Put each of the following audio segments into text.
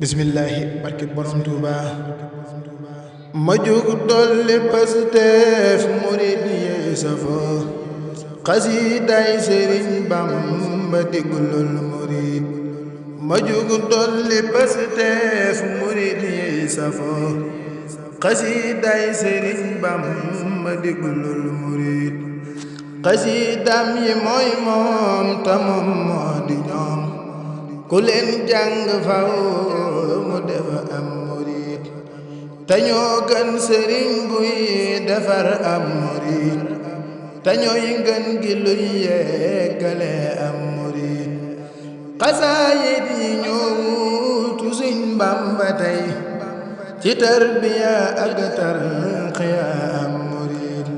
bismillaahi barke borom Tuuba ma jug dolli Pastef murid yi safoo xasiidaay Sëriñ Bamba diglul murid ma jug dolli Pastef murid yi safoo xasiidaay Sëriñ Bamba diglul murid xasiidaam yi mooy moom ta moom moo di ñoom ku leen jàng faw mu def am murid te ñoo gën sëriñ buy defar am murid te ñooy gën gi luy yeggale am murid xasaayid yi ñoo wuutu Sëriñ Bamba tey ci tarbiya ak tarqiya am murid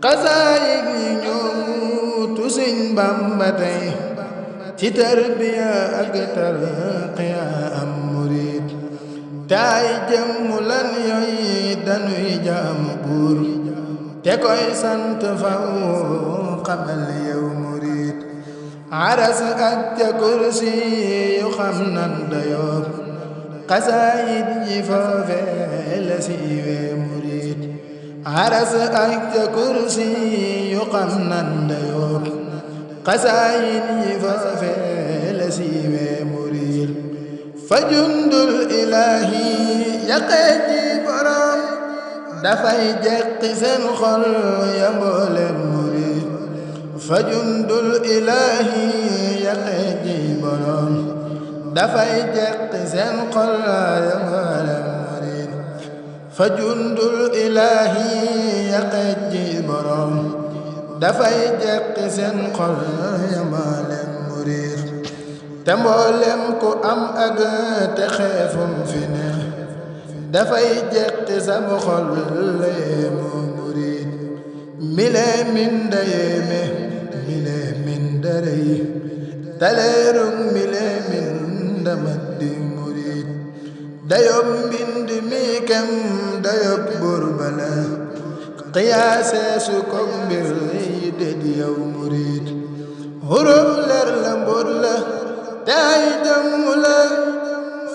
xasaayid yi ñoo wuutu Sëriñ Bamba tey ci tarbiya ak tarqiya am murid taay jëmmu lan yooy danuy jaamu buur te koy sant faw xamal yow murid aras ak ca kursi yu xam nan dayoob xasaayid yi foofe la siiwee murid aras ak ca kursi yu xam nan dayoob xasaayid yi foofe la siiwee murid fa jundul ilaahi yaqee ji borom dafay jeqi seen xol ya mboolem murid fa jundul ilaahi yaqee ji borom dafay jeqi seen xol ya mboolem murid fa jundul ilaahi yaqee ji borom dafay jeqi seen xol ya mboolem murid te mboolem ku am ak te xeefum fi ne dafay jeqi sama xol la yéemu murid mile min da yéeme mile min da rëy taleerug mile min da maddi murid dayob mbind mi kem dayob buur bala qiyaasee su ko mbir yi déd yow murid huruf leer la mbóot la te ay jëmm la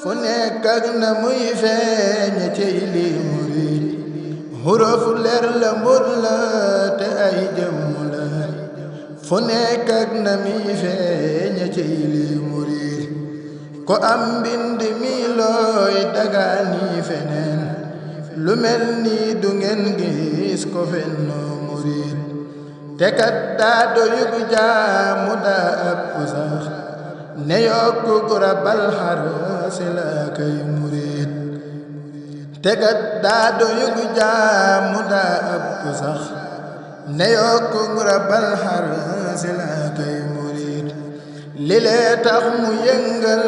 fu nekk ak na muy feeñe cey lii murid huruf leer la mbóot la te ay jëmm la fu nekk ak na muy feeñe cey lii murid ko am mbind mi looy dagaani feneen lu mel nii du ngeen gis ko fennoo murid te kat daa doyug jaamu daa ëpp sax ne yokku gu rabal xar si la kay murid te kat daa doyug jaamu daa ëpp sax ne yokku gu rabal xar si la kay murid li lee tax mu yëngal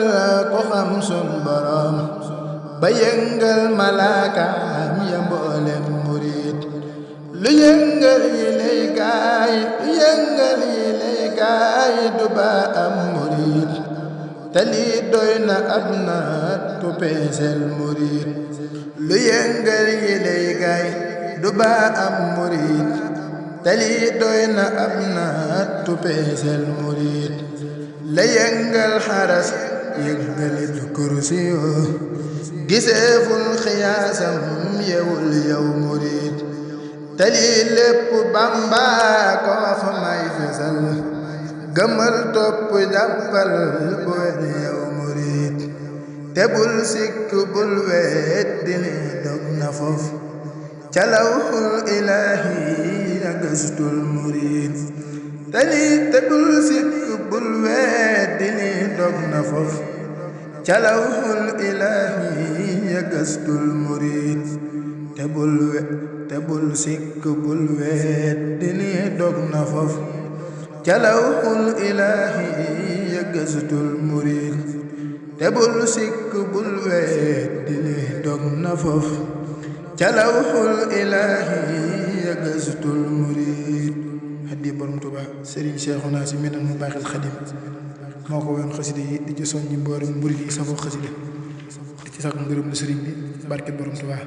ko xam sun borom ba yëngal malaakaam ya mboolem murid lu yëngal yi lay gaay lu yëngal yi lay gaay du ba am murid te lii doy na ab naat tu peesel murid lu yëngal yi lay gaay du ba am murid te lii doy na ab naat tu peesel murid la yëngal xaras yëngalit kursi yoo giseeful xiyaasam yewul yow murid te lii lépp Bamba ko wax may fesal gëmal topp jàppal bu wér yow murid te bul sikk bul weet dini dog na foofu ca lawhul ilaahi ya gëstul murid te lii te bul sikk bul weet dini dog na foofu ca lawhul ilaahi ya gëstul murid te bul sikk bul weet dini dog na foofu ca lawhul ilaahi ya gëstul murid te bul sikk bul weet dini dog na foofu ca lawhul ilaahi ya gëstul murid addi borom Tuuba Sëriñ Seexuna Si Minan mu baaxil Xadim moo ko woon xasida yi di ci soññi mboolem murid yi safoo xasida di ci sax ngërëm la sëriñ bi barke borom Tuuba